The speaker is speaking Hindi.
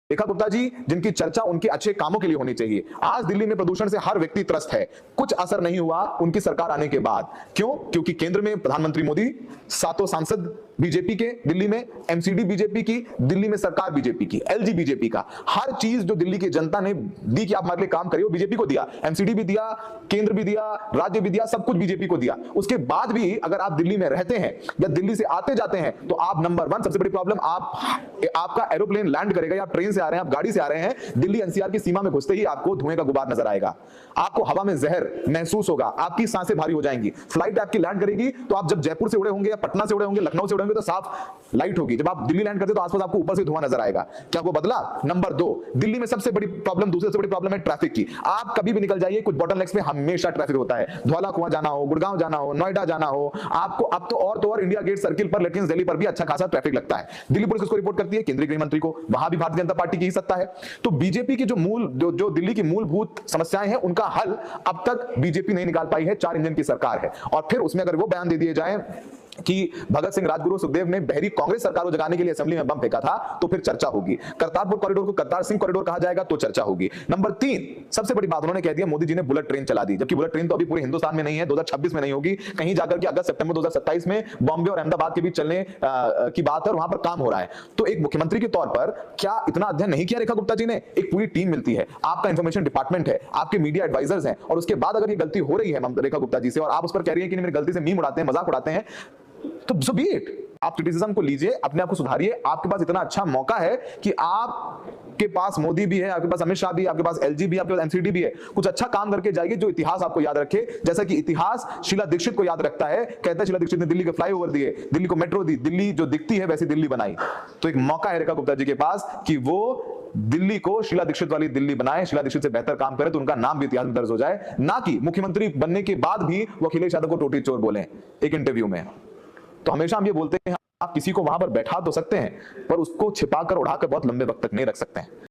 रेखा गुप्ता जी, जिनकी चर्चा उनके अच्छे कामों के लिए होनी चाहिए। आज दिल्ली में प्रदूषण से हर व्यक्ति त्रस्त है, कुछ असर नहीं हुआ उनकी सरकार आने के बाद। क्यों? क्योंकि केंद्र में प्रधानमंत्री मोदी, सातों सांसद बीजेपी के दिल्ली में, एमसीडी बीजेपी की, दिल्ली में सरकार बीजेपी की, एलजी बीजेपी का। हर चीज जो दिल्ली की जनता ने दी कि आप हमारे लिए काम करिए, वो बीजेपी को दिया। एमसीडी भी दिया, केंद्र भी दिया, राज्य भी दिया, सब कुछ बीजेपी को दिया। उसके बाद भी अगर आप दिल्ली में रहते हैं या दिल्ली से आते जाते हैं तो आप नंबर 1 सबसे बड़ी प्रॉब्लम, आपका एरोप्लेन लैंड करेगा या आप ट्रेन से आ रहे हैं, आप गाड़ी से आ रहे हैं, दिल्ली एनसीआर की सीमा में घुसते ही आपको धुएं का गुबार नजर आएगा, आपको हवा में जहर महसूस होगा, आपकी सांसें भारी हो जाएंगी। फ्लाइट आपकी लैंड करेगी तो आप जब जयपुर से उड़े होंगे या पटना से उड़े होंगे, लखनऊ से उड़े होंगे तो साफ लाइट होगी। जब आप दिल्ली लैंड करते तो आसपास आपको ऊपर से धुआं नजर आएगा। क्या वो बदला? नंबर 2, दिल्ली में सबसे बड़ी प्रॉब्लम, दूसरे से बड़ी प्रॉब्लम है ट्रैफिक की। आप कभी भी निकल जाइए, कुछ बॉटलनेक्स में हमेशा ट्रैफिक होता है। धौला कुआं जाना हो, गुड़गांव जाना हो, नोएडा जाना हो, आपको अब तो और इंडिया गेट सर्किल पर, लेकिन दिल्ली पर भी अच्छा खासा ट्रैफिक लगता है। दिल्ली पुलिस उसको रिपोर्ट करती है केंद्रीय गृह मंत्री को, वहां भी भारतीय जनता पार्टी की ही सत्ता है। तो बीजेपी की जो दिल्ली की मूलभूत समस्याएं हैं, उनका हल अब तक बीजेपी नहीं निकाल पाई है। 4 इंजन की सरकार है और फिर उसमें अगर वो बयान दे दिए जाए कि भगत सिंह, राजगुरु, सुखदेव ने बहरी कांग्रेस सरकार को जगाने के लिए असेंबली में बम फेंका था, तो फिर चर्चा होगी। करतारपुर कॉरिडोर को करतार सिंह कॉरिडोर कहा जाएगा तो चर्चा होगी। नंबर 3, सबसे बड़ी बात उन्होंने कह दिया मोदी जी ने बुलेट ट्रेन चला दी, जबकि बुलेट ट्रेन तो अभी पूरे हिंदुस्तान में नहीं है, 2026 में नहीं होगी, कहीं जाकर के अगस्त सितंबर 2027 में बॉम्बे और अहमदाबाद के बीच चलने की बात है और वहां पर काम हो रहा है। तो एक मुख्यमंत्री के तौर पर क्या इतना अध्ययन नहीं किया रेखा गुप्ता जी ने? एक पूरी टीम मिलती है, आपका इंफॉर्मेशन डिपार्टमेंट है, आपके मीडिया एडवाइजर्स हैं, और उसके बाद अगर ये गलती हो रही है रेखा गुप्ता जी से और आप उस पर कह रही है कि मेरी गलती से मीम उड़ाते हैं, मजाक उड़ाते हैं, तो सो बी इट। आप क्रिटिसिज्म को लीजिए, अपने आप को सुधारिए। आपके पास इतना अच्छा मौका है कि आपके पास मोदी भी है, आपके पास अमित शाह भी है, आपके पास एलजी भी है, आपके पास एमसीडी भी है। कुछ अच्छा काम करके जाइए जो इतिहास आपको याद रखे, जैसा कि इतिहास शीला दीक्षित को याद रखता है। कहता है शीला दीक्षित ने दिल्ली के फ्लाईओवर दिए, दिल्ली को मेट्रो दी, दिल्ली जो दिखती है वैसी दिल्ली बनाई। तो एक मौका है रेखा गुप्ता जी के पास कि वो दिल्ली को शीला दीक्षित वाली दिल्ली बनाए, शीला दीक्षित से बेहतर काम करे, तो उनका नाम भी इतिहास में दर्ज हो जाए, ना कि मुख्यमंत्री बनने के बाद भी वो अखिलेश यादव को टोटी चोर बोले एक इंटरव्यू में। तो हमेशा हम ये बोलते हैं आप किसी को वहां पर बैठा तो सकते हैं, पर उसको छिपाकर उड़ाकर बहुत लंबे वक्त तक नहीं रख सकते हैं।